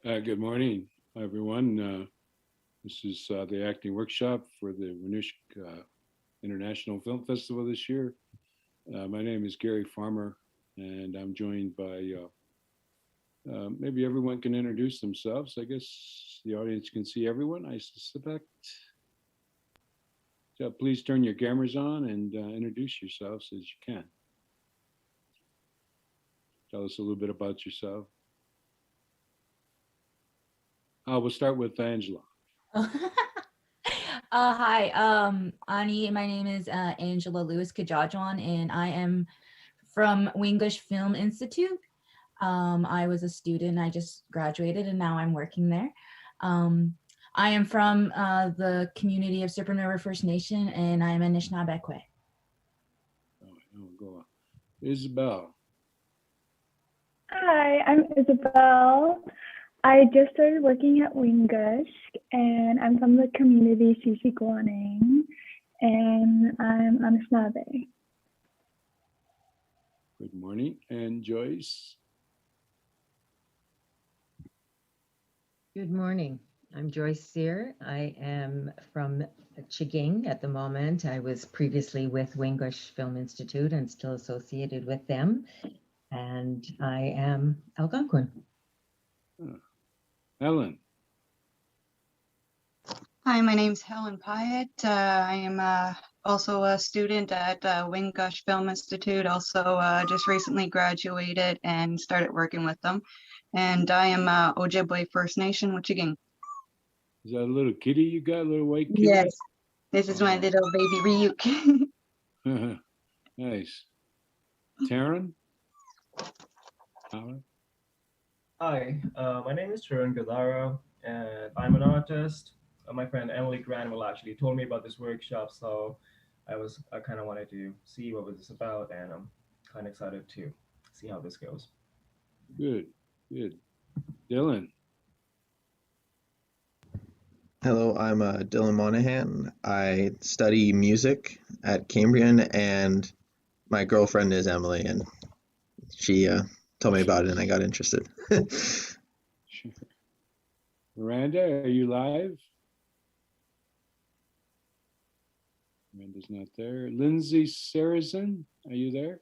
Good morning, everyone. This is the acting workshop for the Winoosh International Film Festival this year. My name is Gary Farmer, and I'm joined by maybe everyone can introduce themselves. I guess the audience can see everyone, I suspect. So please turn your cameras on and introduce yourselves as you can. Tell us a little bit about yourself. We'll start with Angela. Hi, Ani. My name is Angela Lewis Kajajuan, and I am from Wingush Film Institute. I was a student. I just graduated, and now I'm working there. Um, I am from the community of Serpent River First Nation, and I'm a Anishinabekwe. Go on. Isabel. Hi, I'm Isabel. I just started working at Wingush, and I'm from the community Sisiguaning, and I'm Anishinaabe. Good morning. And Joyce. Good morning. I'm Joyce Sear. I am from Chiging at the moment. I was previously with Wingush Film Institute and still associated with them. And I am Algonquin. Helen. Hi, my name's Helen Pyatt. I am also a student at Wingush Film Institute, also just recently graduated and started working with them. And I am Ojibwe First Nation, Wichiging. Is that a little kitty you got, a little white kitty? Yes, this is my little baby Ryuk. Nice. Taryn? Hi, my name is Tarun Gadara, and I'm an artist. My friend Emily Granville actually told me about this workshop, so I kind of wanted to see what was this about, and I'm kind of excited to see how this goes. Good, good. Dylan. Hello, I'm Dylan Monahan. I study music at Cambrian, and my girlfriend is Emily, and she told me about it, and I got interested. Sure. Miranda, are you live? Miranda's not there. Lindsay Saracen, are you there?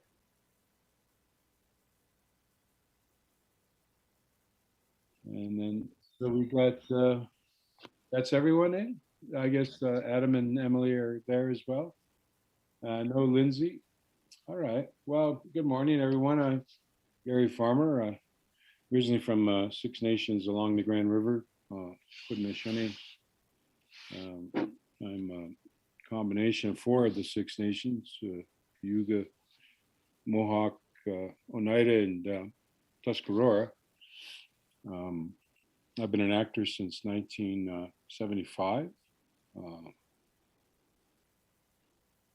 And then, so we've got, that's everyone in? I guess Adam and Emily are there as well. No Lindsay. All right. Well, good morning, everyone. I'm Gary Farmer, originally from Six Nations along the Grand River, Haudenosaunee. I'm a combination of four of the Six Nations, Cayuga, Mohawk, Oneida, and Tuscarora. I've been an actor since 1975.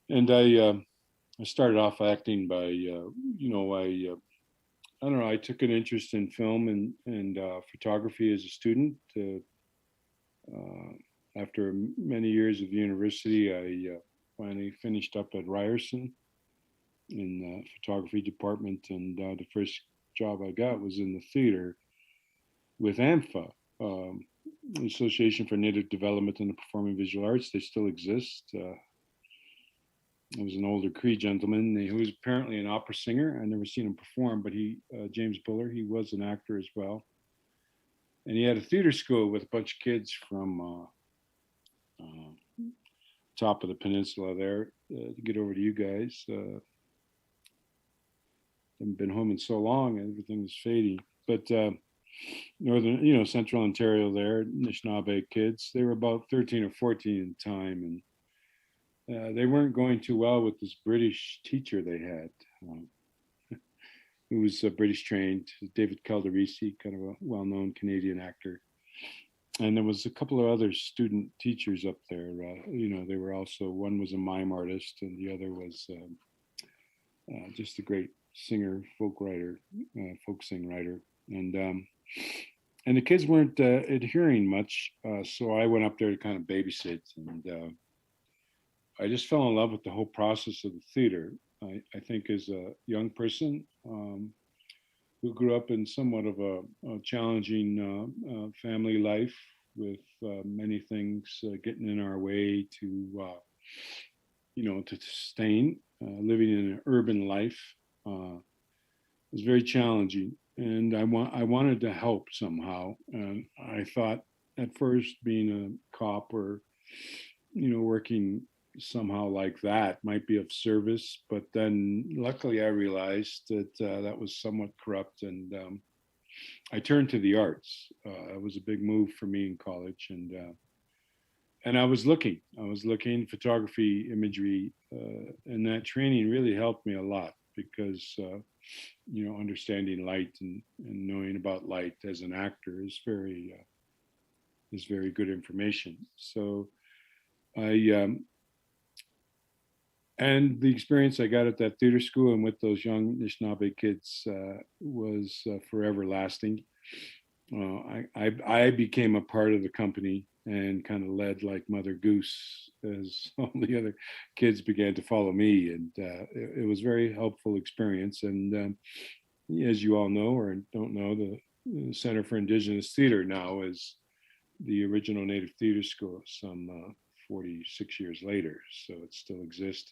And I started off acting by, I don't know, I took an interest in film and photography as a student. After many years of university, I finally finished up at Ryerson in the photography department. And the first job I got was in the theater with AMFA, the Association for Native Development and the Performing Visual Arts. They still exist. I was an older Cree gentleman who was apparently an opera singer. I never seen him perform, but James Buller, he was an actor as well. And he had a theater school with a bunch of kids from top of the peninsula there to get over to you guys. Haven't been home in so long, everything's fading. But northern, central Ontario there, Anishinaabe kids, they were about 13 or 14 at the time. And they weren't going too well with this British teacher they had, who was British trained, David Calderisi, kind of a well-known Canadian actor. And there was a couple of other student teachers up there. They were also, one was a mime artist and the other was just a great singer, folk sing writer. And the kids weren't adhering much, so I went up there to kind of babysit, and I just fell in love with the whole process of the theater. I think as a young person, who grew up in somewhat of a challenging family life with many things getting in our way to sustain living in an urban life. Was very challenging, and I wanted to help somehow. And I thought at first being a cop or working somehow like that might be of service, but then luckily I realized that that was somewhat corrupt, and I turned to the arts. It was a big move for me in college, and I was looking photography, imagery, and that training really helped me a lot because understanding light and knowing about light as an actor is very good information. So and the experience I got at that theater school and with those young Anishinaabe kids was forever lasting. I became a part of the company and kind of led like Mother Goose as all the other kids began to follow me, and it was a very helpful experience. And as you all know or don't know, the Center for Indigenous Theater now is the original Native Theater School some 46 years later, so it still exists.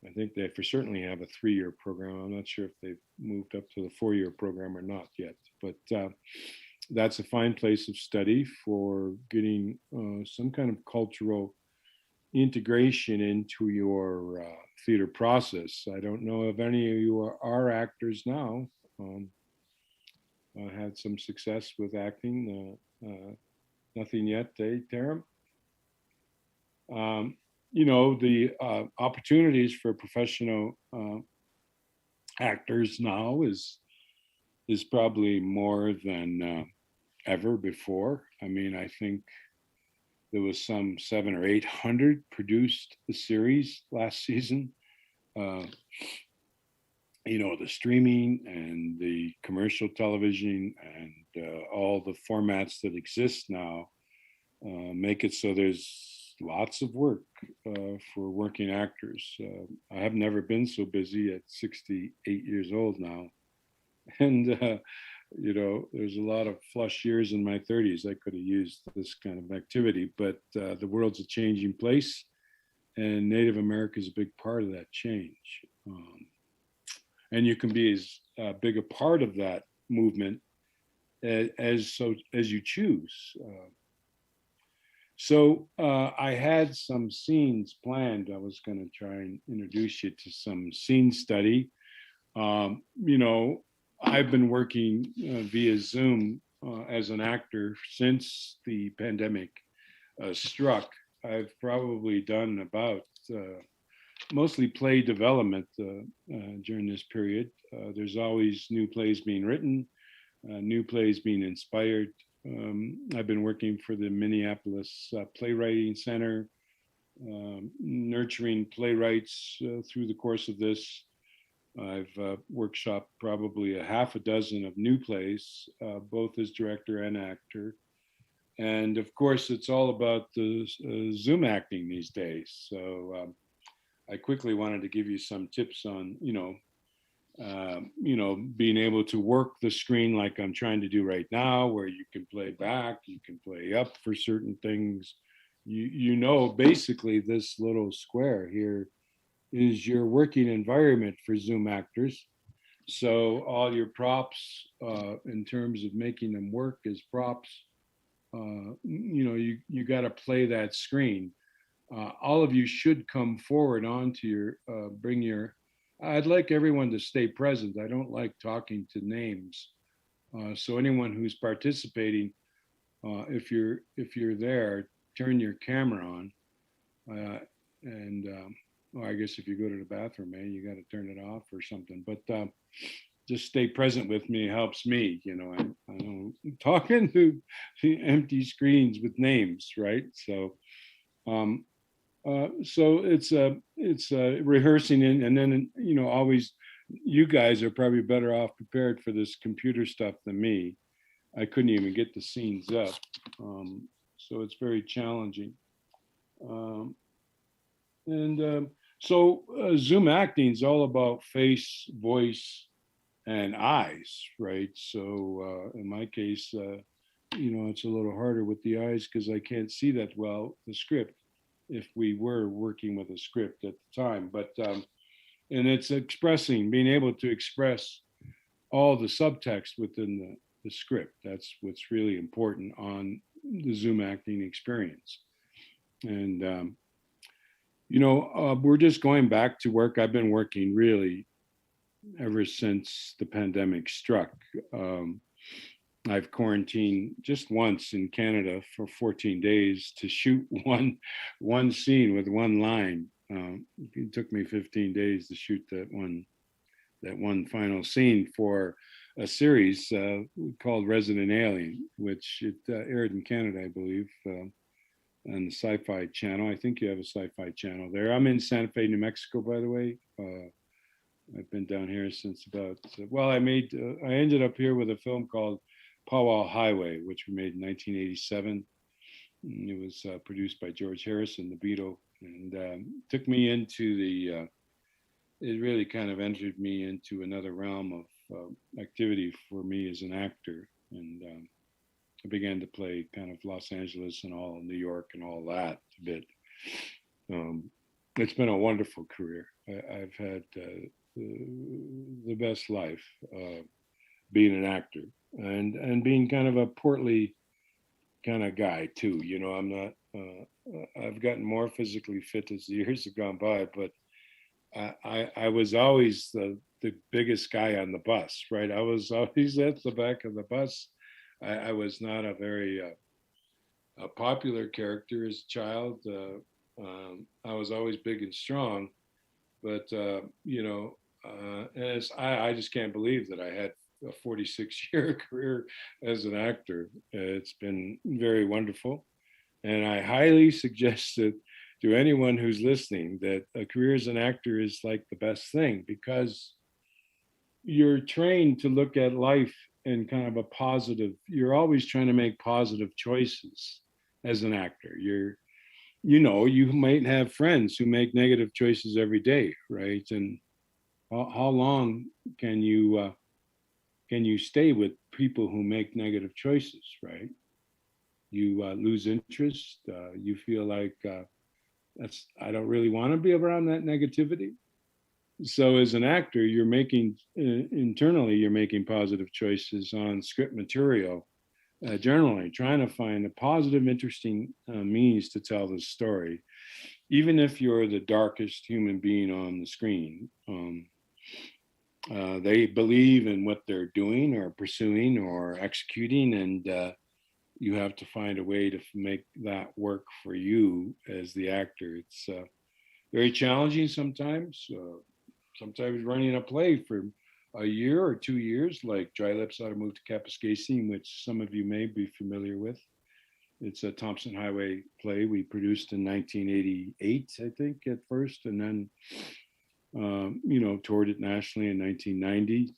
I think they for certainly have a 3-year program. I'm not sure if they've moved up to the 4-year program or not yet, but that's a fine place of study for getting some kind of cultural integration into your theater process. I don't know if any of you are actors now. Had some success with acting. Nothing yet, Taram? The opportunities for professional actors now is probably more than ever before. I mean, I think there was some 700 or 800 produced a series last season. The streaming and the commercial television and all the formats that exist now make it so there's lots of work for working actors. I have never been so busy at 68 years old now. And, there's a lot of flush years in my 30s. I could have used this kind of activity, but the world's a changing place, and Native America is a big part of that change. And you can be as big a part of that movement as you choose. So I had some scenes planned. I was going to try and introduce you to some scene study. I've been working via Zoom as an actor since the pandemic struck. I've probably done about mostly play development during this period. There's always new plays being written, new plays being inspired. I've been working for the Minneapolis Playwriting Center, nurturing playwrights through the course of this. I've workshopped probably a half a dozen of new plays, both as director and actor. And of course, it's all about the Zoom acting these days. So I quickly wanted to give you some tips on, being able to work the screen like I'm trying to do right now, where you can play back, you can play up for certain things. Basically this little square here is your working environment for Zoom actors. So all your props, in terms of making them work as props, you got to play that screen. All of you should come forward onto I'd like everyone to stay present. I don't like talking to names. So anyone who's participating, if you're there, turn your camera on. I guess if you go to the bathroom, you got to turn it off or something. But just stay present with me helps me. I don't talking to empty screens with names, right? So, it's rehearsing and then always you guys are probably better off prepared for this computer stuff than me. I couldn't even get the scenes up, so it's very challenging. So Zoom acting is all about face, voice, and eyes, right? So in my case, it's a little harder with the eyes because I can't see that well the script if we were working with a script at the time. But and it's being able to express all the subtext within the script. That's what's really important on the Zoom acting experience. And we're just going back to work. I've been working really ever since the pandemic struck. I've quarantined just once in Canada for 14 days to shoot one scene with one line. It took me 15 days to shoot that one final scene for a series called Resident Alien, which it aired in Canada, I believe, on the Sci-Fi Channel. I think you have a Sci-Fi Channel there. I'm in Santa Fe, New Mexico, by the way. I've been down here since I ended up here with a film called Powwow Highway, which we made in 1987. It was produced by George Harrison, the Beatle, and took me into it really kind of entered me into another realm of activity for me as an actor. And I began to play kind of Los Angeles and all New York and all that a bit. It's been a wonderful career. I've had the best life being an actor and being kind of a portly kind of guy too. I'm not. I've gotten more physically fit as the years have gone by, but I was always the biggest guy on the bus, right? I was always at the back of the bus. I was not a very a popular character as a child. I was always big and strong, but and I just can't believe that I had a 46-year career as an actor. It's been very wonderful, and I highly suggest it to anyone who's listening that a career as an actor is like the best thing, because you're trained to look at life in kind of a positive. You're always trying to make positive choices as an actor. You might have friends who make negative choices every day, right? And how long can you stay with people who make negative choices, right? You lose interest. You feel like I don't really want to be around that negativity. So as an actor, you're making internally, you're making positive choices on script material, generally trying to find a positive, interesting means to tell the story, even if you're the darkest human being on the screen. They believe in what they're doing or pursuing or executing, and you have to find a way to make that work for you as the actor. It's very challenging sometimes. Sometimes running a play for a year or 2 years, like Dry Lips Ought to Move to Kapuskasing, which some of you may be familiar with. It's a Thompson Highway play we produced in 1988, I think, at first, and then toured it nationally in 1990.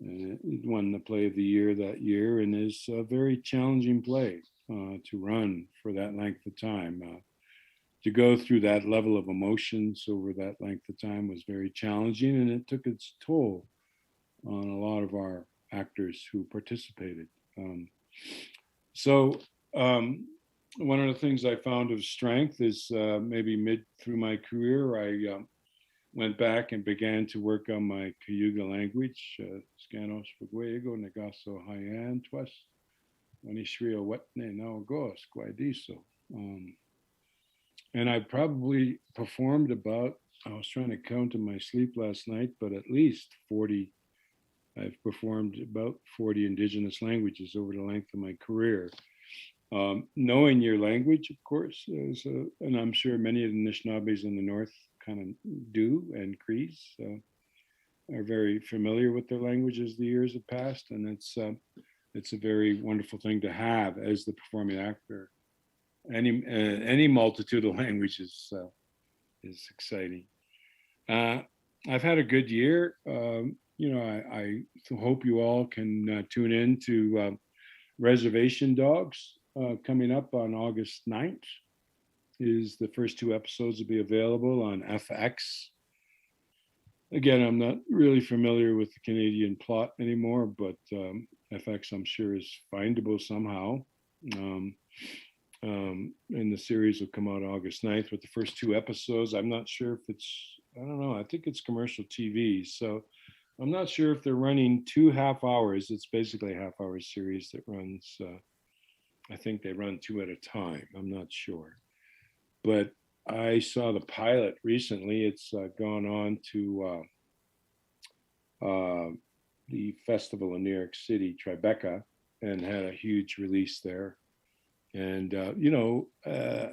It won the Play of the Year that year, and is a very challenging play to run for that length of time. To go through that level of emotions over that length of time was very challenging, and it took its toll on a lot of our actors who participated. One of the things I found of strength is maybe mid through my career, I went back and began to work on my Cayuga language, Scanos Fuguego, Negaso Hayan Twas, Wanishrio Wetne Naogos, Guaidiso. And I probably performed I was trying to count in my sleep last night, but at least 40, I've performed about 40 Indigenous languages over the length of my career. Knowing your language, of course, and I'm sure many of the Anishinaabes in the North kind of do, and Crees are very familiar with their language as the years have passed, and it's a very wonderful thing to have as the performing actor. Any multitude of languages is exciting. I've had a good year. I hope you all can tune in to Reservation Dogs coming up on August 9th. The first 2 episodes will be available on FX. Again, I'm not really familiar with the Canadian plot anymore, but FX I'm sure is findable somehow. Um, and the series will come out August 9th with the first two episodes. I'm not sure if I don't know, I think it's commercial TV. So I'm not sure if they're running 2 half hours. It's basically a half-hour series that runs, I think they run two at a time. I'm not sure. But I saw the pilot recently. It's gone on to the festival in New York City, Tribeca, and had a huge release there. And,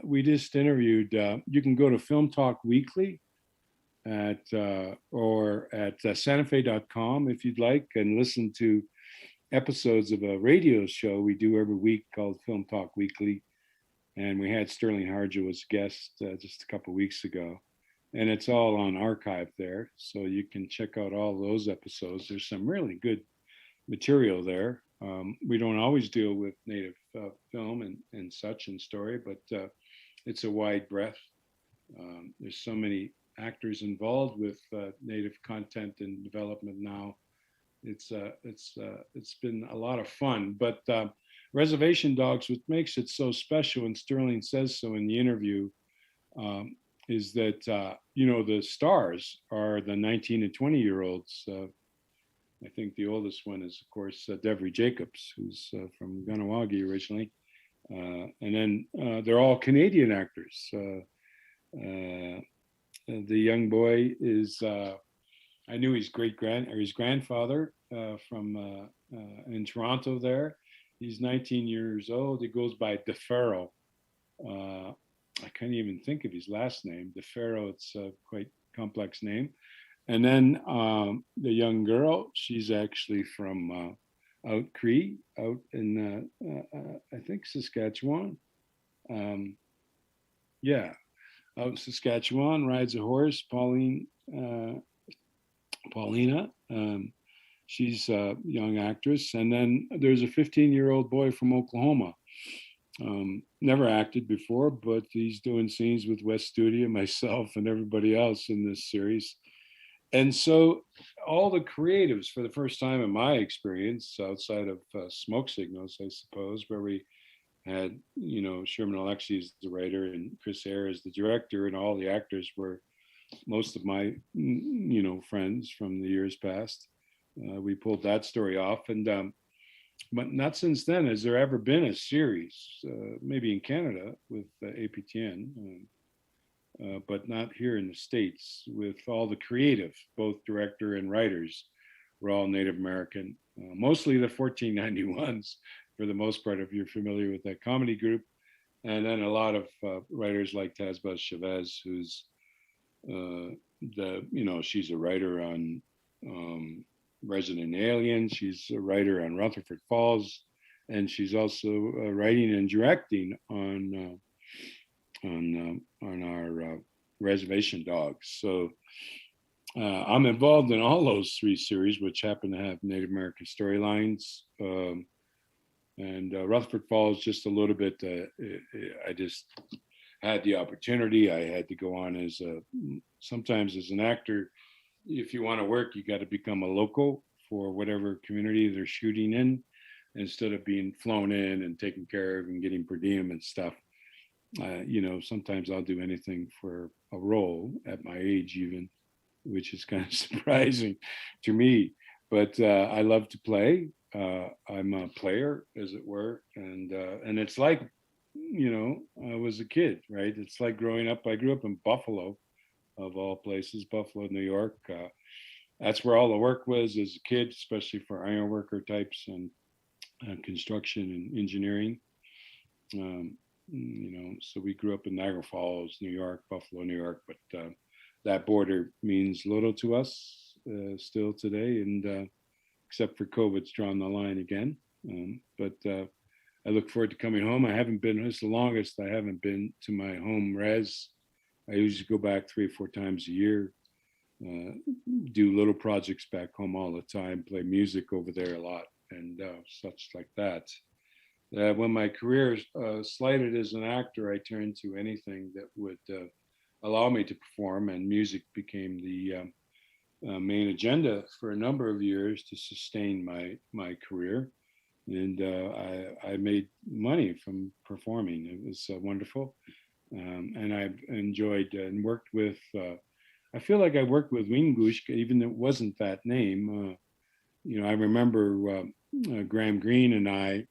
we just interviewed, you can go to Film Talk Weekly or at santafe.com if you'd like, and listen to episodes of a radio show we do every week called Film Talk Weekly. And we had Sterling Harjo as a guest just a couple of weeks ago. And it's all on archive there. So you can check out all those episodes. There's some really good material there. We don't always deal with Native film and such and story, but it's a wide breadth. There's so many actors involved with Native content and development now. It's been a lot of fun. But Reservation Dogs, what makes it so special, and Sterling says so in the interview, is that the stars are the 19 and 20-year-olds. I think the oldest one is, of course, Devery Jacobs, who's from Ganawagi originally. And then they're all Canadian actors. The young boy is, I knew his his grandfather from in Toronto there. He's 19 years old. He goes by DeFaro. I can't even think of his last name. DeFaro, it's a quite complex name. And then the young girl, she's actually from out Cree, out in, I think, Saskatchewan. Yeah, out in Saskatchewan, rides a horse, Paulina. She's a young actress. And then there's a 15-year-old boy from Oklahoma. Never acted before, but he's doing scenes with West Studio, myself, and everybody else in this series. And so all the creatives, for the first time in my experience, outside of Smoke Signals, I suppose, where we had, Sherman Alexie as the writer and Chris Eyre as the director, and all the actors were most of my, friends from the years past. We pulled that story off. And but not since then has there ever been a series, maybe in Canada with APTN, but not here in the States, with all the creative, both director and writers, were all Native American, mostly the 1491s for the most part, if you're familiar with that comedy group. And then a lot of writers like Tazbaz Chavez, who's she's a writer on Resident Alien. She's a writer on Rutherford Falls, and she's also writing and directing on our Reservation Dogs. So I'm involved in all those three series, which happen to have Native American storylines. And Rutherford Falls, just a little bit. I just had the opportunity. I had to go on sometimes as an actor. If you want to work, you got to become a local for whatever community they're shooting in, instead of being flown in and taken care of and getting per diem and stuff. Sometimes I'll do anything for a role at my age, even, which is kind of surprising to me. But I love to play. I'm a player, as it were, and it's like, I was a kid, right? It's like growing up. I grew up in Buffalo, of all places, Buffalo, New York. That's where all the work was as a kid, especially for iron worker types and construction and engineering. So we grew up in Niagara Falls, New York, Buffalo, New York, but that border means little to us still today, and except for COVID's drawn the line again. But I look forward to coming home. I haven't been, it's the longest I haven't been to my home res. I usually go back 3 or 4 times a year, do little projects back home all the time, play music over there a lot, and such like that. When my career slighted as an actor, I turned to anything that would allow me to perform, and music became main agenda for a number of years to sustain my career. And I made money from performing. It was wonderful. And I've enjoyed and worked with, I feel like I worked with Wingush, even though it wasn't that name. I remember Graham Greene and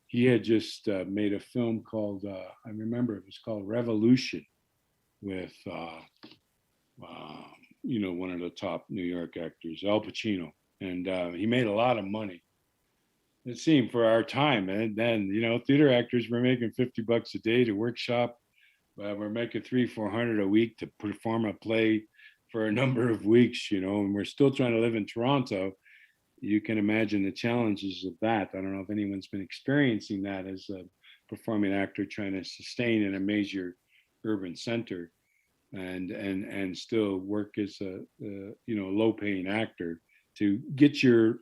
he had just made a film called, I remember it was called Revolution with, one of the top New York actors, Al Pacino. And he made a lot of money. It seemed for our time. And then, theater actors were making $50 a day to workshop. We're making 300-400 a week to perform a play for a number of weeks, and we're still trying to live in Toronto. You can imagine the challenges of that. I don't know if anyone's been experiencing that as a performing actor trying to sustain in a major urban center and still work as a low-paying actor to get your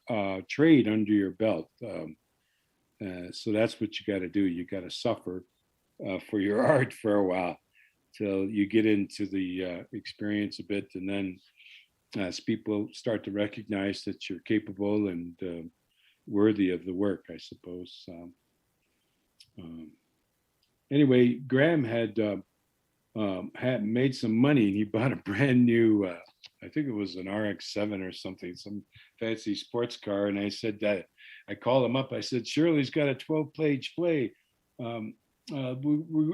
trade under your belt. So that's what you got to do. You got to suffer for your art for a while till you get into the experience a bit, and then as people start to recognize that you're capable and worthy of the work, I suppose. Anyway, Graham had made some money, and he bought a brand new, I think it was an RX-7 or something, some fancy sports car. And I said that, I called him up. I said, Shirley's got a 12-page play.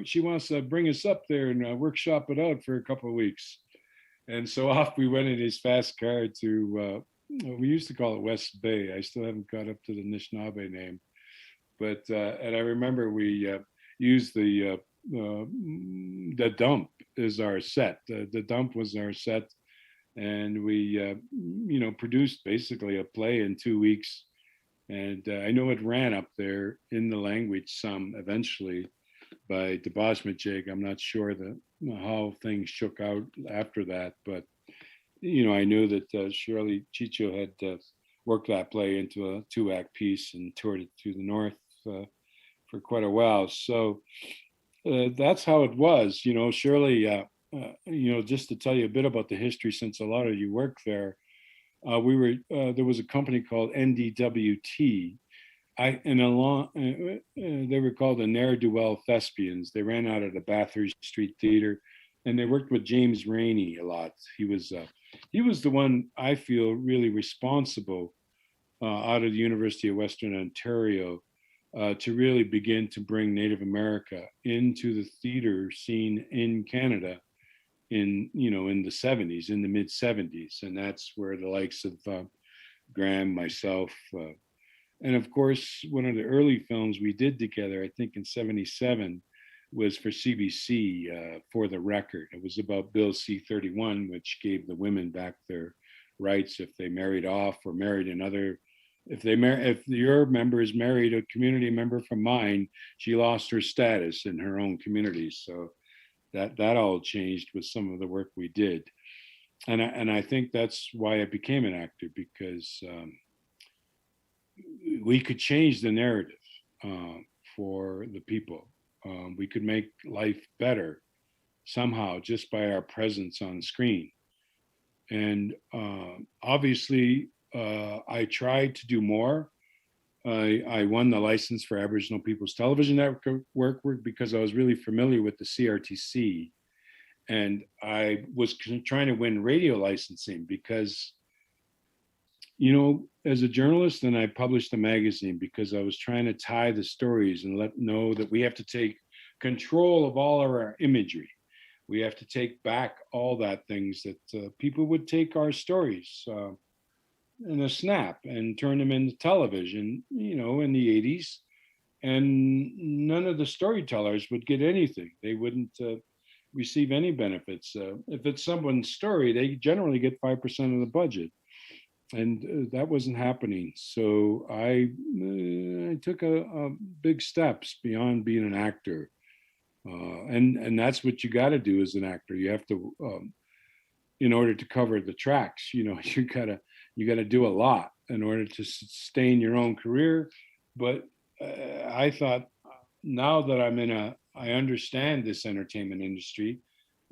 She wants to bring us up there and workshop it out for a couple of weeks. And so off we went in his fast car to, we used to call it West Bay. I still haven't got up to the Anishinaabe name. But, and I remember we used the dump as our set. The dump was our set. And we, produced basically a play in 2 weeks. And I know it ran up there in the language some eventually by Debashmachig. I'm not sure how things shook out after that, but I knew that Shirley Chicho had worked that play into a 2-act piece and toured it through the North for quite a while. So that's how it was. Shirley, just to tell you a bit about the history, since a lot of you work there, there was a company called NDWT. They were called the Ne'er-do-well Thespians. They ran out of the Bathurst Street Theater, and they worked with James Rainey a lot. He was the one, I feel, really responsible out of the University of Western Ontario to really begin to bring Native America into the theater scene in Canada in the 70s, in the mid 70s. And that's where the likes of Graham, myself, and of course, one of the early films we did together, I think in 77, was for CBC, For the Record. It was about Bill C-31, which gave the women back their rights if they married off or married another. If your member is married a community member from mine, she lost her status in her own community. So that all changed with some of the work we did. And I think that's why I became an actor, because we could change the narrative for the people. We could make life better somehow just by our presence on screen. And obviously, I tried to do more. I won the license for Aboriginal People's Television Network because I was really familiar with the CRTC. And I was trying to win radio licensing because, as a journalist, and I published a magazine because I was trying to tie the stories and know that we have to take control of all of our imagery. We have to take back all that things that people would take our stories in a snap and turn them into television, in the 80s. And none of the storytellers would get anything. They wouldn't receive any benefits. If it's someone's story, they generally get 5% of the budget. And that wasn't happening. So I took a big steps beyond being an actor. And that's what you got to do as an actor. You have to, in order to cover the tracks, you gotta do a lot in order to sustain your own career. But I thought, now that I understand this entertainment industry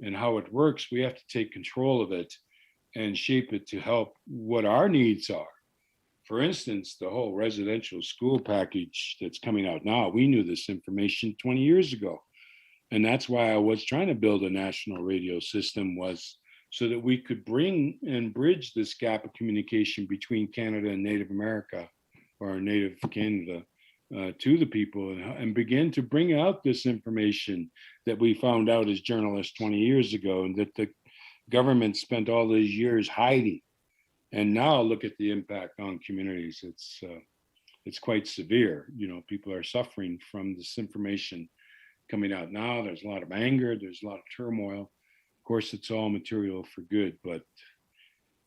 and how it works, we have to take control of it and shape it to help what our needs are. For instance, the whole residential school package that's coming out now, we knew this information 20 years ago. And that's why I was trying to build a national radio system, was so that we could bring and bridge this gap of communication between Canada and Native America, or Native Canada, to the people, and begin to bring out this information that we found out as journalists 20 years ago, and that the government spent all these years hiding. And now look at the impact on communities. It's quite severe. You know, people are suffering from this information coming out now. There's a lot of anger, there's a lot of turmoil. Of course, it's all material for good, but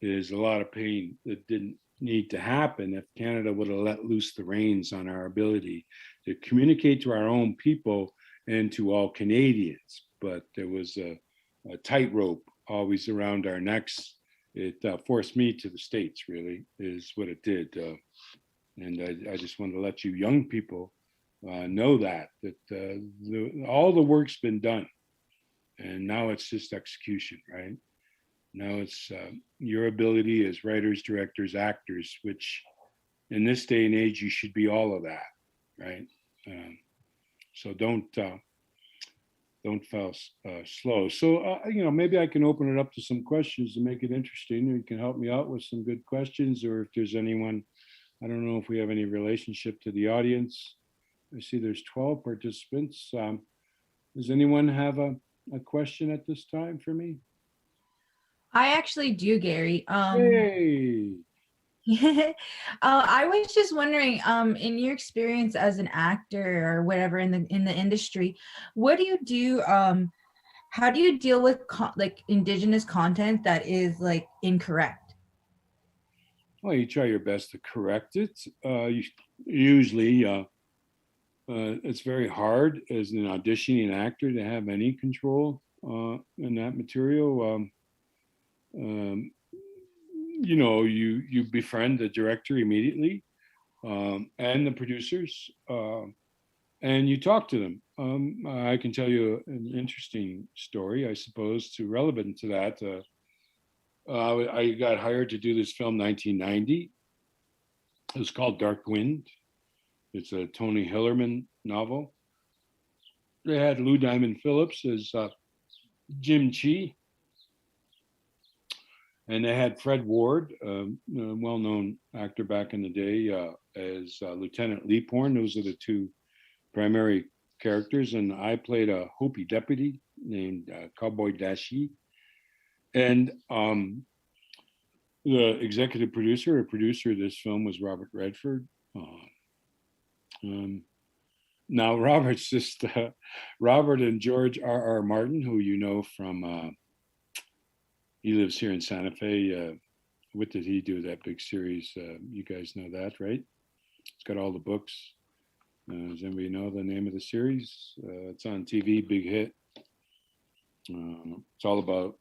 there's a lot of pain that didn't need to happen if Canada would have let loose the reins on our ability to communicate to our own people and to all Canadians. But there was a tightrope always around our necks. It forced me to the States, really, is what it did. And I just wanted to let you young people know that all the work's been done. And now it's just execution, right? Now it's your ability as writers, directors, actors, which in this day and age, you should be all of that, right? So don't fall slow. So, maybe I can open it up to some questions to make it interesting. You can help me out with some good questions, or if there's anyone, I don't know if we have any relationship to the audience. I see there's 12 participants. Does anyone have a question at this time for me? I actually do, Gary. Yay! I was just wondering, in your experience as an actor or whatever in the industry, what do you do? How do you deal with like Indigenous content that is like incorrect? Well, you try your best to correct it. Usually, it's very hard as an auditioning actor to have any control in that material. You befriend the director immediately, and the producers, and you talk to them. I can tell you an interesting story, I suppose, relevant to that. I got hired to do this film 1990. It was called Dark Wind. It's a Tony Hillerman novel. They had Lou Diamond Phillips as Jim Chi. And they had Fred Ward, a well-known actor back in the day, as Lieutenant Leaphorn. Those are the two primary characters. And I played a Hopi deputy named Cowboy Dashi. And the executive producer of this film was Robert Redford. Now, Robert's just Robert and George R.R. Martin, who you know from, he lives here in Santa Fe. What did he do, that big series? You guys know that, right? It's got all the books. Does anybody know the name of the series? It's on TV, big hit. It's all about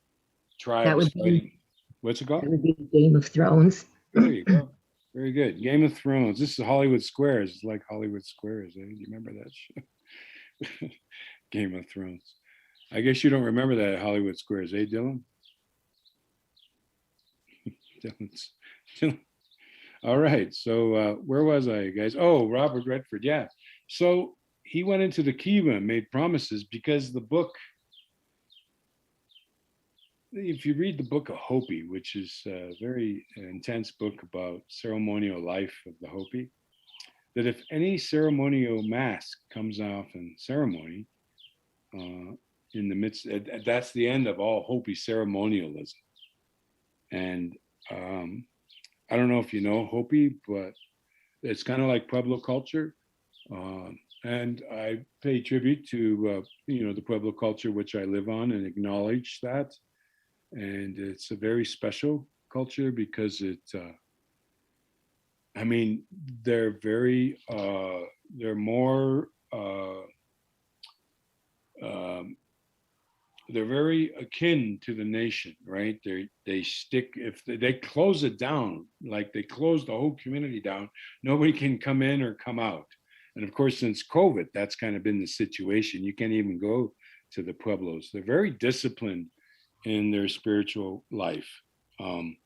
tribes fighting. What's it called? That would be Game of Thrones. There you go. Very good. Game of Thrones. This is Hollywood Squares. It's like Hollywood Squares. Eh? You remember that show? Game of Thrones. I guess you don't remember that Hollywood Squares, eh, Dylan? Dylan. All right. So where was I, guys? Oh, Robert Redford. Yeah. So he went into the Kiva and made promises, because the book, if you read the book of Hopi, which is a very intense book about ceremonial life of the Hopi, that if any ceremonial mask comes off in ceremony, in the midst, that's the end of all Hopi ceremonialism. And I don't know if you know Hopi, but it's kind of like Pueblo culture. And I pay tribute to, the Pueblo culture, which I live on, and acknowledge that. And it's a very special culture because they're very, they're more, they're very akin to the nation, right? They stick, if they close it down, like they close the whole community down, nobody can come in or come out. And of course, since COVID, that's kind of been the situation. You can't even go to the Pueblos. They're very disciplined in their spiritual life. Um,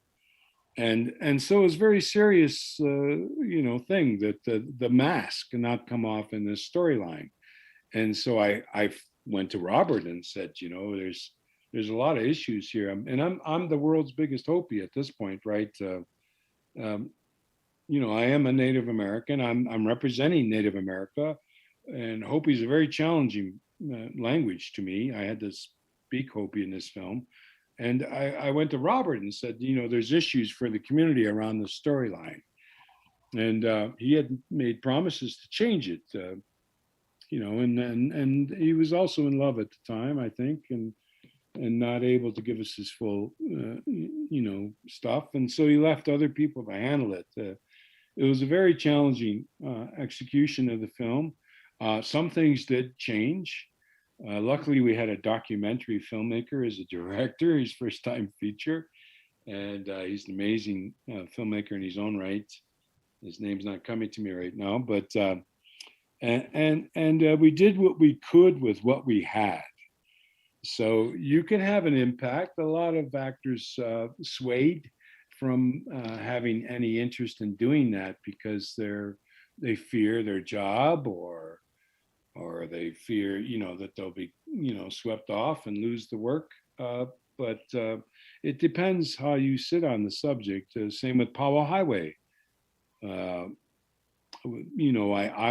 and so it's very serious, thing that the mask cannot come off in this storyline. And so I went to Robert and said, there's a lot of issues here, and I'm the world's biggest Hopi at this point, right? Um, I am a Native American. I'm representing Native America, and Hopi is a very challenging language to me. I had to speak Hopi in this film, and I went to Robert and said, there's issues for the community around the storyline, and he had made promises to change it. And he was also in love at the time, I think, and not able to give us his full, stuff, and so he left other people to handle it. It was a very challenging execution of the film. Some things did change. Luckily, we had a documentary filmmaker as a director, his first time feature, and he's an amazing filmmaker in his own right. His name's not coming to me right now, but we did what we could with what we had. So you can have an impact. A lot of actors swayed from having any interest in doing that because they fear their job, or they fear that they'll be swept off and lose the work. But it depends how you sit on the subject. Same with Powell Highway. I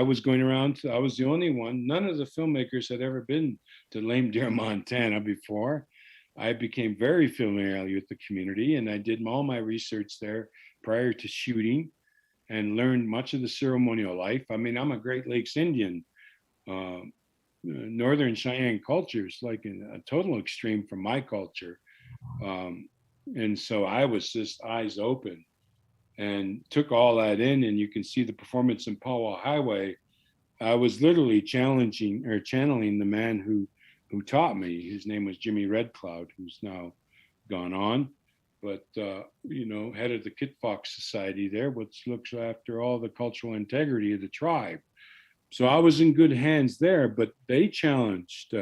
was going around. I was the only one. None of the filmmakers had ever been to Lame Deer, Montana before. I became very familiar with the community, and I did all my research there prior to shooting, and learned much of the ceremonial life. I mean, I'm a Great Lakes Indian. Northern Cheyenne culture is like a total extreme from my culture, and so I was just eyes open and took all that in. And you can see the performance in Powell Highway. I was literally channeling the man who taught me. His name was Jimmy Red Cloud, who's now gone on, but head of the Kit Fox Society there, which looks after all the cultural integrity of the tribe. So I was in good hands there, but they challenged,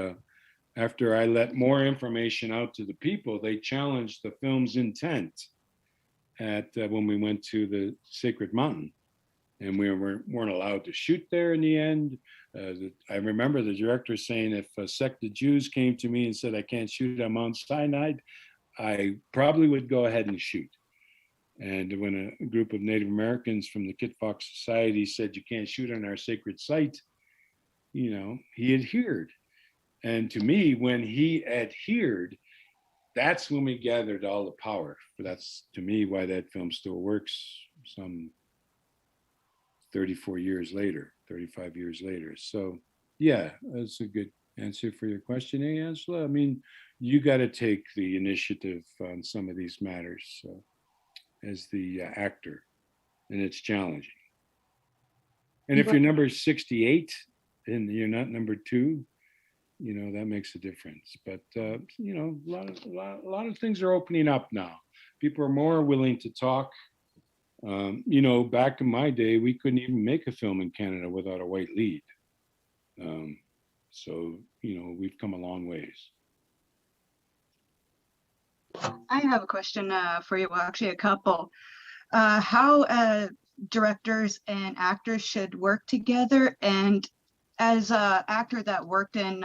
after I let more information out to the people, they challenged the film's intent at when we went to the Sacred Mountain, and we weren't allowed to shoot there in the end. I remember the director saying, if a sect of Jews came to me and said I can't shoot on Mount Sinai, I probably would go ahead and shoot. And when a group of Native Americans from the Kit Fox Society said you can't shoot on our sacred site, he adhered. And to me, when he adhered, that's when we gathered all the power. That's, to me, why that film still works some 35 years later. So yeah, that's a good answer for your question, Angela. I mean, you got to take the initiative on some of these matters as the actor, and it's challenging. And if you're number 68 and you're not number 2, that makes a difference. But a lot of things are opening up now. People are more willing to talk. Back in my day, we couldn't even make a film in Canada without a white lead. So we've come a long ways. I have a question for you. Well, actually, a couple. How directors and actors should work together, and as an actor that worked in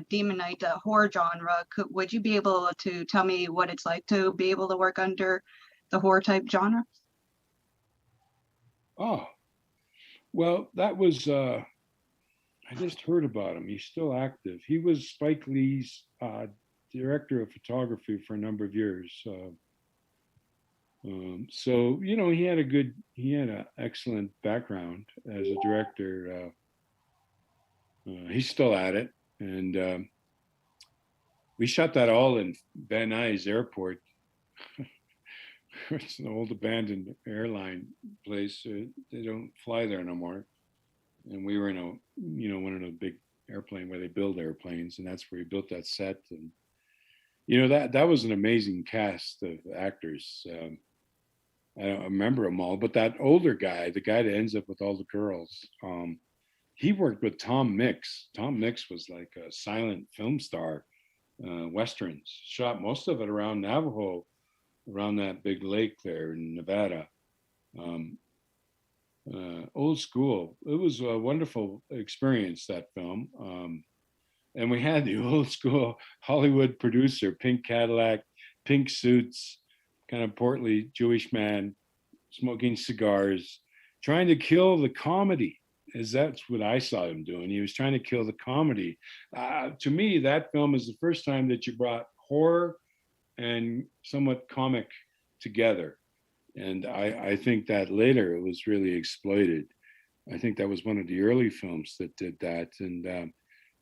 Demonite, the horror genre, would you be able to tell me what it's like to be able to work under the horror type genre? Oh, well, that was, I just heard about him. He's still active. He was Spike Lee's director of photography for a number of years. So, he had an excellent background as a director. He's still at it. And we shot that all in Van Nuys Airport. It's an old abandoned airline place. They don't fly there no more. And we were in one of the big airplane where they build airplanes, and that's where we built that set. And that was an amazing cast of actors. I don't remember them all, but that older guy, the guy that ends up with all the girls, he worked with Tom Mix. Tom Mix was like a silent film star, westerns, shot most of it around Navajo around that big lake there in Nevada. Old school. It was a wonderful experience, that film. And we had the old school Hollywood producer, pink Cadillac, pink suits, kind of portly Jewish man, smoking cigars, trying to kill the comedy, as that's what I saw him doing. He was trying to kill the comedy. To me, that film is the first time that you brought horror and somewhat comic together. And I think that later it was really exploited. I think that was one of the early films that did that. And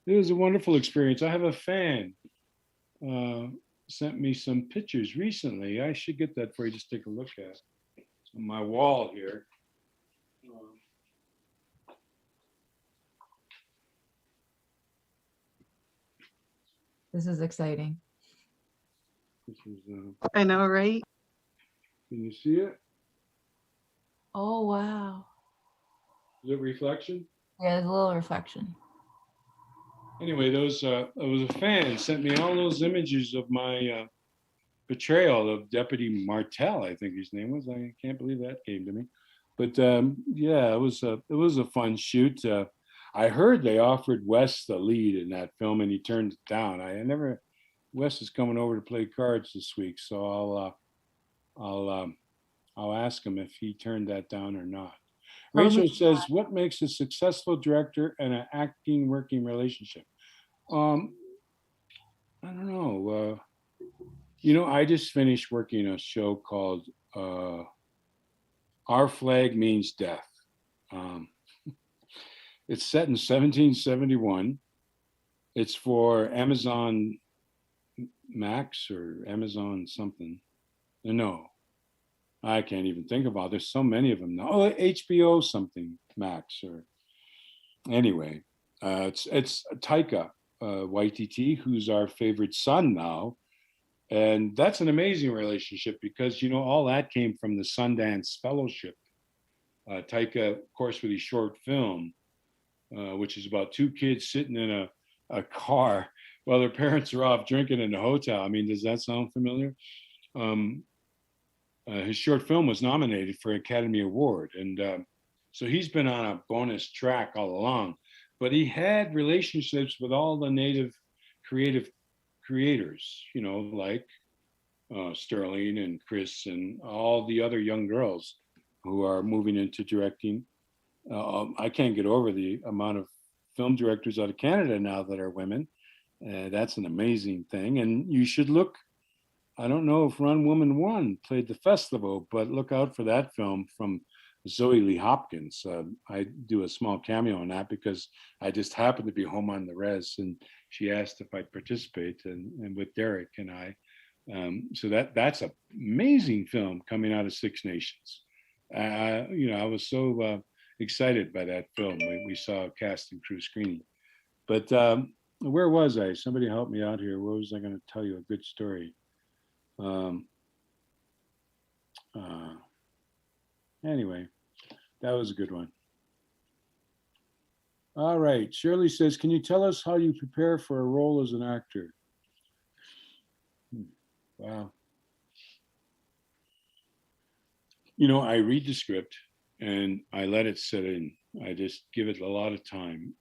it was a wonderful experience. I have a fan sent me some pictures recently. I should get that for you, just take a look at. It's on my wall here. This is exciting. This is, I know, right? can you see it? Oh, wow. Is it reflection? Yeah, there's a little reflection. Anyway, those it was a fan sent me all those images of my portrayal of Deputy Martell, I think his name was. I can't believe that came to me. But yeah, it was a fun shoot. I heard they offered Wes the lead in that film, and he turned it down. I never. Wes is coming over to play cards this week, so I'll ask him if he turned that down or not. Rachel says, "What makes a successful director and an acting working relationship?" I don't know. I just finished working a show called "Our Flag Means Death." It's set in 1771. It's for Amazon Max or Amazon something. No, I can't even think about it. There's so many of them now. Oh, HBO something Max or anyway. It's Taika Waititi, who's our favorite son now, and that's an amazing relationship because all that came from the Sundance Fellowship. Taika, of course, with his short film, which is about two kids sitting in a car while their parents are off drinking in a hotel. I mean, does that sound familiar? His short film was nominated for an Academy Award. And so he's been on a bonus track all along. But he had relationships with all the native creative creators, like Sterling and Chris and all the other young girls who are moving into directing. I can't get over the amount of film directors out of Canada now that are women. That's an amazing thing. And you should look. I don't know if Run Woman 1 played the festival, but look out for that film from Zoe Lee Hopkins. I do a small cameo on that because I just happened to be home on the res, and she asked if I'd participate, and with Derek and I. So that's an amazing film coming out of Six Nations. I was so excited by that film. We saw a cast and crew screening. But where was I? Somebody help me out here. Where was I going to tell you a good story? Anyway, that was a good one. All right. Shirley says, "Can you tell us how you prepare for a role as an actor?" Wow. I read the script and I let it sit in. I just give it a lot of time.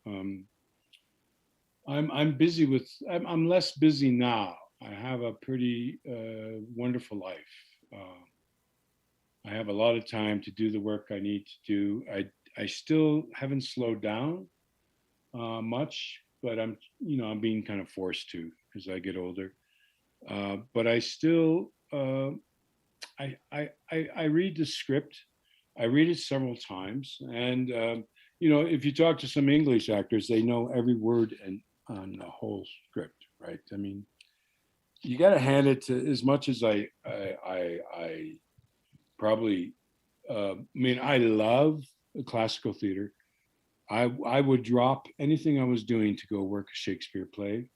I'm busy with. I'm less busy now. I have a pretty wonderful life. I have a lot of time to do the work I need to do. I still haven't slowed down much, but I'm being kind of forced to as I get older. But I still I read the script. I read it several times, and if you talk to some English actors, they know every word on the whole script, right? I mean, you got to hand it to as much as I probably. I love classical theater. I would drop anything I was doing to go work a Shakespeare play.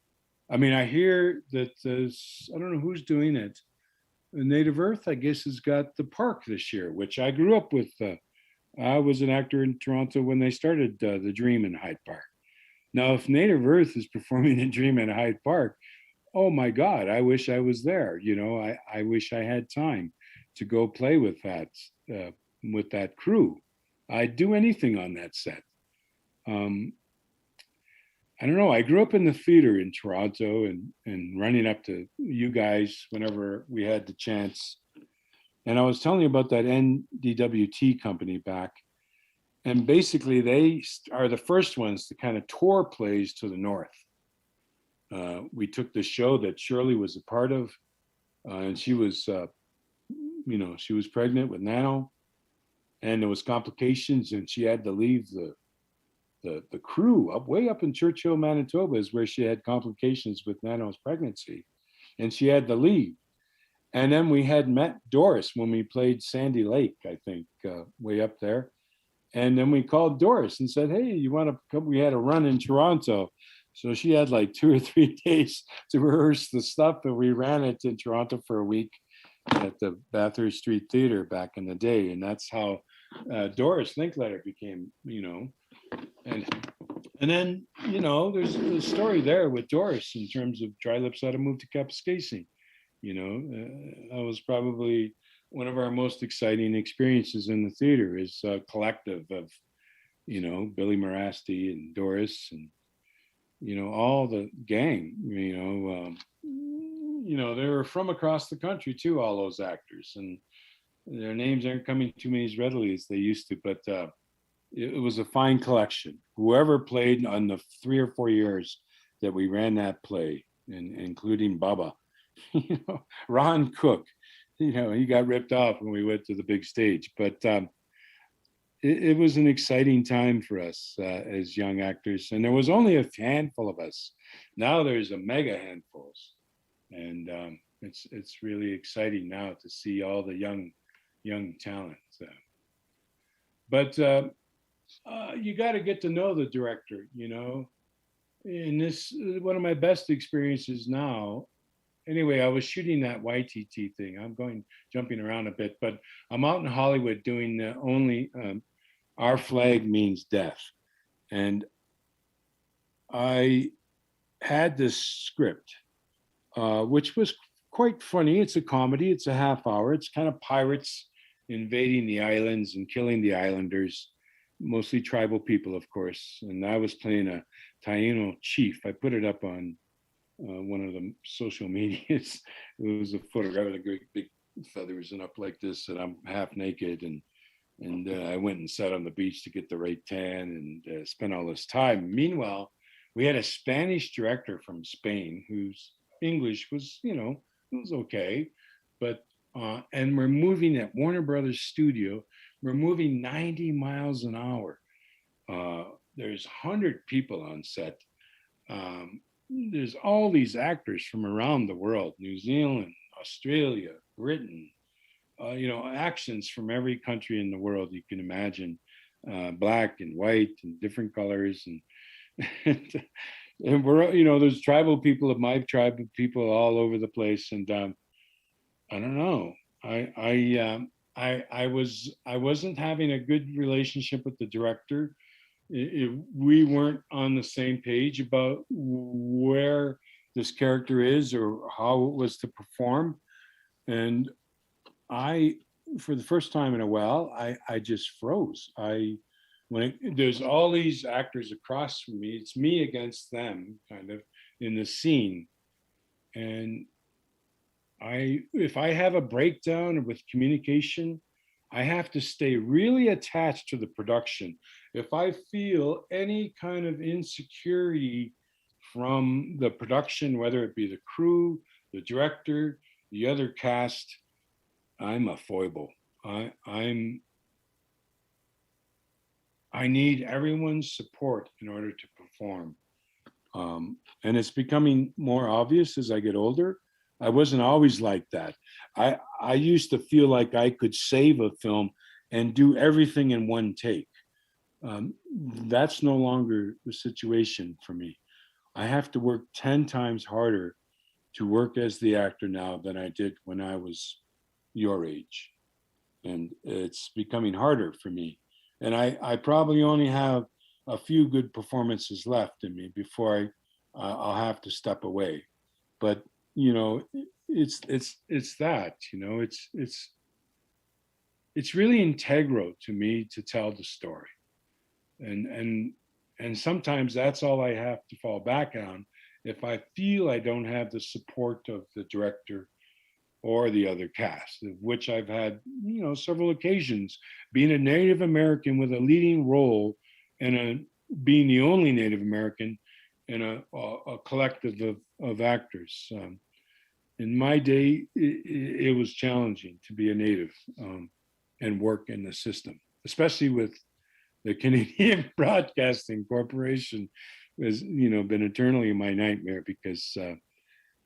I mean, I hear that I don't know who's doing it. Native Earth, I guess, has got the park this year, which I grew up with. I was an actor in Toronto when they started the Dream in Hyde Park. Now, if Native Earth is performing in Dream in Hyde Park, oh my God, I wish I was there. You know, I wish I had time to go play with that crew. I'd do anything on that set. Um, I don't know. I grew up in the theater in Toronto and running up to you guys whenever we had the chance. And I was telling you about that NDWT company back. And basically, they are the first ones to kind of tour plays to the north. We took the show that Shirley was a part of, and she was, she was pregnant with Nano, and there was complications, and she had to leave the crew up way up in Churchill, Manitoba, is where she had complications with Nano's pregnancy, and she had to leave. And then we had met Doris when we played Sandy Lake, I think, way up there. And then we called Doris and said, hey, you want to come? We had a run in Toronto. So she had like 2 or 3 days to rehearse the stuff, and we ran it in Toronto for a week at the Bathurst Street Theater back in the day. And that's how Doris Linkletter became, and then, there's a story there with Doris in terms of Dry Lips How to Move to Kapuskasing. That was probably one of our most exciting experiences in the theater, is a collective of, Billy Morasti and Doris and, all the gang, they were from across the country too, all those actors, and their names aren't coming to me as readily as they used to, but it was a fine collection. Whoever played on the 3 or 4 years that we ran that play, and including Bubba, Ron Cook, he got ripped off when we went to the big stage, but it was an exciting time for us as young actors, and there was only a handful of us. Now there's a mega handfuls, and it's really exciting now to see all the young talent. But you got to get to know the director. And this one of my best experiences now. Anyway, I was shooting that YTT thing. I'm jumping around a bit, but I'm out in Hollywood doing the only Our Flag Means Death. And I had this script, which was quite funny. It's a comedy. It's a half hour. It's kind of pirates invading the islands and killing the islanders, mostly tribal people, of course. And I was playing a Taino chief. I put it up on one of the social medias. It was a photograph with a great big feathers and up like this, and I'm half naked, and I went and sat on the beach to get the right tan and spent all this time. Meanwhile, we had a Spanish director from Spain whose English was, it was okay, but and we're moving at Warner Brothers Studio. We're moving 90 miles an hour. There's 100 people on set. There's all these actors from around the world, New Zealand, Australia, Britain, accents from every country in the world you can imagine, black and white and different colors. And we're, there's tribal people of my tribe of people all over the place. And I don't know, I wasn't having a good relationship with the director. We weren't on the same page about where this character is or how it was to perform. And for the first time in a while, I just froze. There's all these actors across from me, it's me against them kind of in the scene. And if I have a breakdown with communication, I have to stay really attached to the production. If I feel any kind of insecurity from the production, whether it be the crew, the director, the other cast, I'm a foible. I need everyone's support in order to perform. And it's becoming more obvious as I get older. I wasn't always like that. I used to feel like I could save a film and do everything in one take. That's no longer the situation for me. I have to work 10 times harder to work as the actor now than I did when I was your age. And it's becoming harder for me. And I probably only have a few good performances left in me before I'll have to step away. but you know, it's that, you know, it's really integral to me to tell the story. And sometimes that's all I have to fall back on if I feel I don't have the support of the director or the other cast, of which I've had, you know, several occasions, being a Native American with a leading role and being the only Native American in a collective of actors. In my day, it was challenging to be a Native and work in the system, especially with the Canadian Broadcasting Corporation. Has, you know, been eternally my nightmare because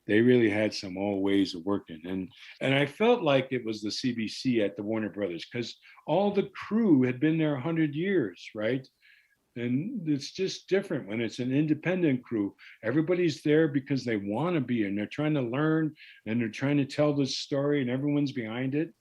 they really had some old ways of working, and I felt like it was the CBC at the Warner Brothers because all the crew had been there 100 years, right? And it's just different when it's an independent crew. Everybody's there because they want to be, and they're trying to learn, and they're trying to tell this story, and everyone's behind it.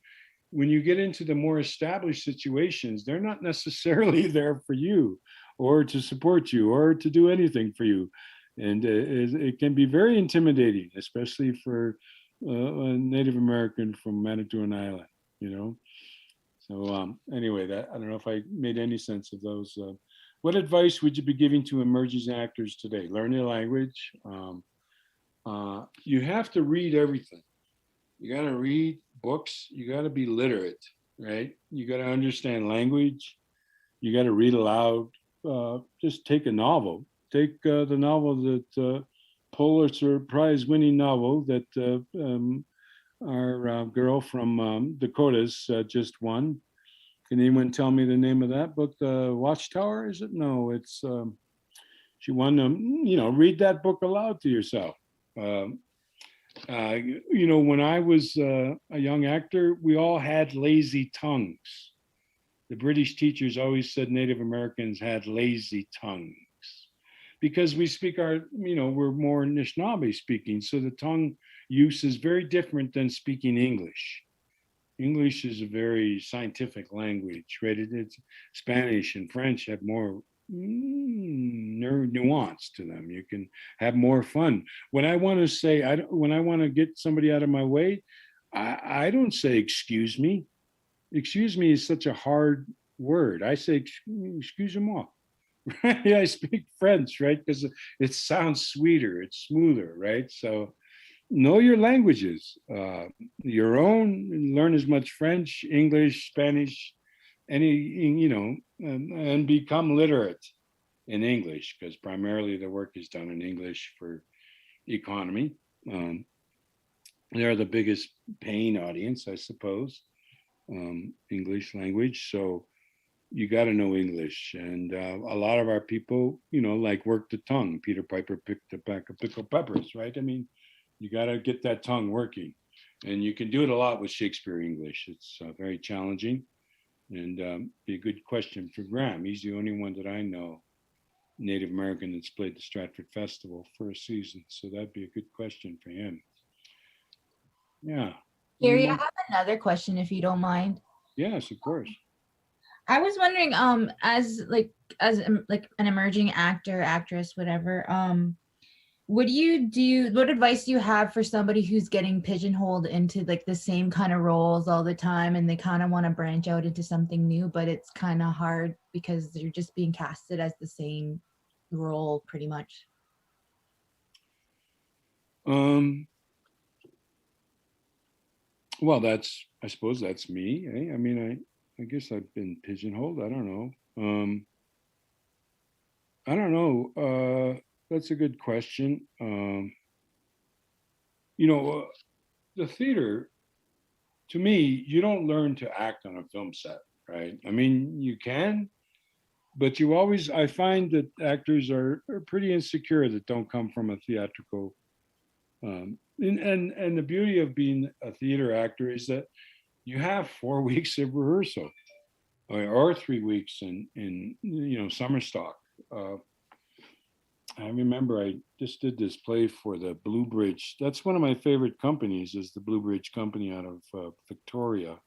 When you get into the more established situations, they're not necessarily there for you or to support you or to do anything for you. And it can be very intimidating, especially for a Native American from Manitoulin Island, you know? So anyway, that I don't know if I made any sense of those. What advice would you be giving to emerging actors today? Learn the language. You have to read everything. You got to read books. You got to be literate, right? You got to understand language. You got to read aloud. Just take a novel. Take the novel that Pulitzer Prize winning novel that our girl from Dakotas just won. Can anyone tell me the name of that book? The Watchtower, is it? No, it's she won them. You know, read that book aloud to yourself. You know, when I was a young actor, we all had lazy tongues. The British teachers always said Native Americans had lazy tongues because we speak our, you know, we're more Anishinaabe speaking. So the tongue use is very different than speaking English. English is a very scientific language, right? It's Spanish and French have more nuance to them. You can have more fun. When I want to say, when I want to get somebody out of my way, I don't say excuse me. Excuse me is such a hard word. I say excusez-moi. Right? I speak French, right? Because it sounds sweeter, it's smoother, right? So know your languages, your own. Learn as much French, English, Spanish, any, you know, and become literate in English because primarily the work is done in English for economy. They're the biggest paying audience, I suppose, English language. So you got to know English. And a lot of our people, you know, like work the tongue. Peter Piper picked a pack of pickled peppers, right? I mean, you got to get that tongue working. And you can do it a lot with Shakespeare English. It's very challenging. And be a good question for Graham. He's the only one that I know, Native American, that's played the Stratford Festival for a season. So that'd be a good question for him. Yeah. Gary, I have another question if you don't mind. Yes, of course. I was wondering, as an emerging actor, actress, whatever, what advice do you have for somebody who's getting pigeonholed into like the same kind of roles all the time and they kind of want to branch out into something new, but it's kind of hard because they're just being casted as the same role pretty much? Well, I suppose that's me. Eh? I mean, I guess I've been pigeonholed. I don't know. I don't know. That's a good question. You know, the theater, to me, you don't learn to act on a film set, right? I mean, you can, but I find that actors are pretty insecure that don't come from a theatrical. And the beauty of being a theater actor is that you have 4 weeks of rehearsal, or 3 weeks in you know, summer stock. I remember I just did this play for the Blue Bridge. That's one of my favorite companies, is the Blue Bridge Company out of Victoria.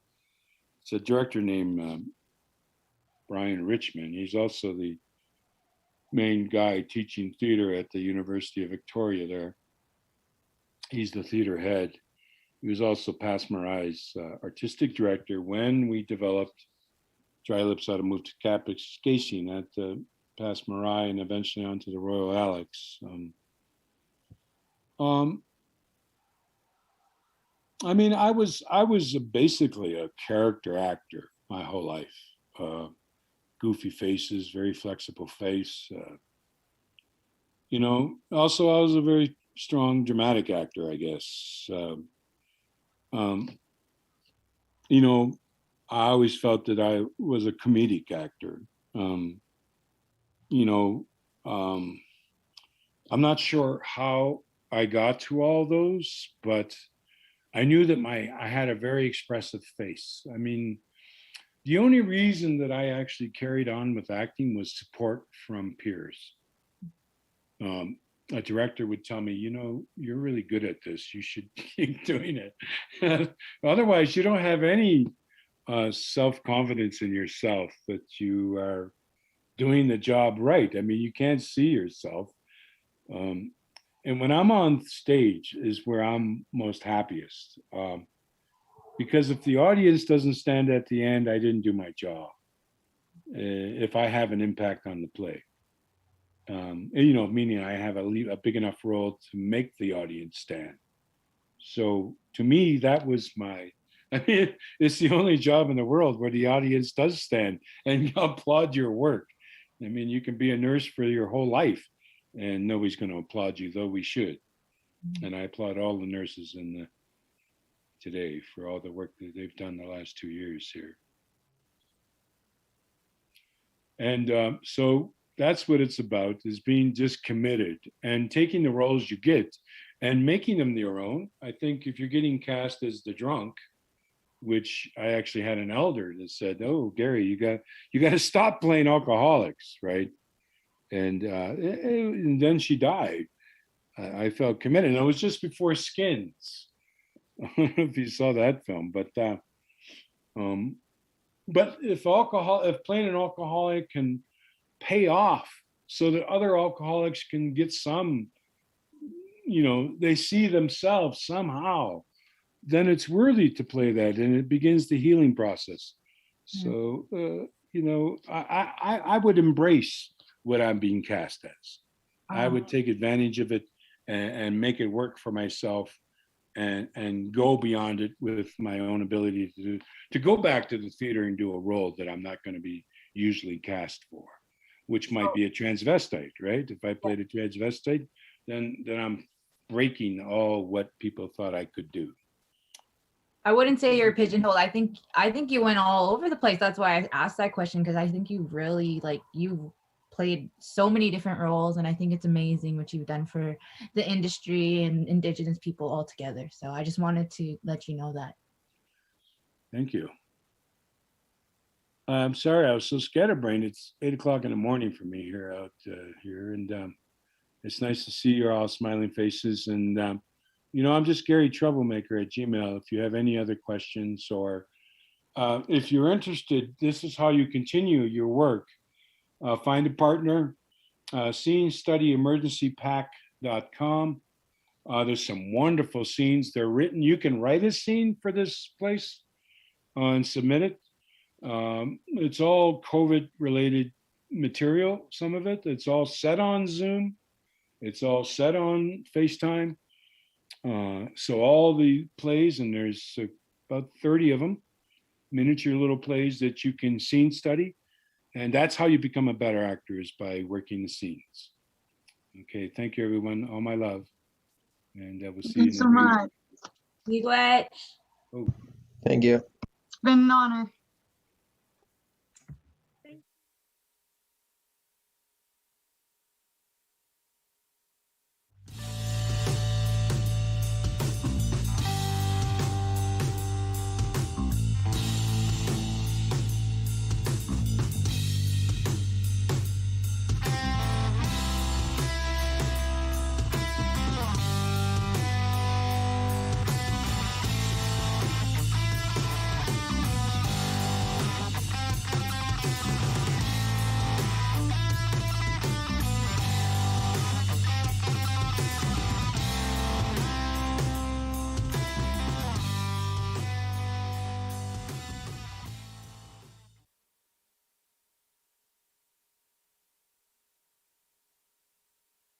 It's a director named Brian Richmond. He's also the main guy teaching theater at the University of Victoria there. He's the theater head. He was also Pass Marai's artistic director when we developed Dry Lips Ought to Move to Kapuskasing at the Pass Marai and eventually onto the Royal Alex. I mean, I was basically a character actor my whole life. Goofy faces, very flexible face. You know, also I was a very strong dramatic actor, I guess. You know, I always felt that I was a comedic actor. You know, I'm not sure how I got to all those, but I knew that I had a very expressive face. I mean, the only reason that I actually carried on with acting was support from peers. A director would tell me, you know, you're really good at this. You should keep doing it. Otherwise, you don't have any self-confidence in yourself that you are doing the job right. I mean, you can't see yourself. And when I'm on stage is where I'm most happiest. Because if the audience doesn't stand at the end, I didn't do my job. If I have an impact on the play. You know, meaning I have a big enough role to make the audience stand. So to me, that was I mean, it's the only job in the world where the audience does stand and applaud your work. I mean, you can be a nurse for your whole life and nobody's going to applaud you, though we should. And I applaud all the nurses today for all the work that they've done the last 2 years here. And so that's what it's about, is being just committed and taking the roles you get and making them your own. I think if you're getting cast as the drunk, which I actually had an elder that said, "Oh, Gary, you got to stop playing alcoholics," right? And then she died. I felt committed. And it was just before Skins. I don't know if you saw that film, but if playing an alcoholic can pay off so that other alcoholics can get some, you know, they see themselves somehow, then it's worthy to play that, and it begins the healing process. So, you know, I would embrace what I'm being cast as. I would take advantage of it and make it work for myself, and go beyond it with my own ability to go back to the theater and do a role that I'm not going to be usually cast for, which might be a transvestite, right? If I played a transvestite, then I'm breaking all what people thought I could do. I wouldn't say you're pigeonholed. I think you went all over the place. That's why I asked that question, because I think you really, like, you played so many different roles, and I think it's amazing what you've done for the industry and Indigenous people all together. So I just wanted to let you know that. Thank you. I'm sorry, I was so scatterbrained. It's 8 o'clock in the morning for me here out here, and it's nice to see your all smiling faces. And you know, I'm just Gary Troublemaker at Gmail. If you have any other questions, or if you're interested, this is how you continue your work. Find a partner. scenestudy.emergencypack.com. There's some wonderful scenes. They're written. You can write a scene for this place and submit it. It's all COVID related material, some of it. It's all set on Zoom. It's all set on FaceTime. So all the plays, and there's about 30 of them, miniature little plays that you can scene study. And that's how you become a better actor, is by working the scenes. Okay, thank you, everyone. All my love. And we'll see you. Thanks so much. You what? Oh. Thank you. It's been an honor.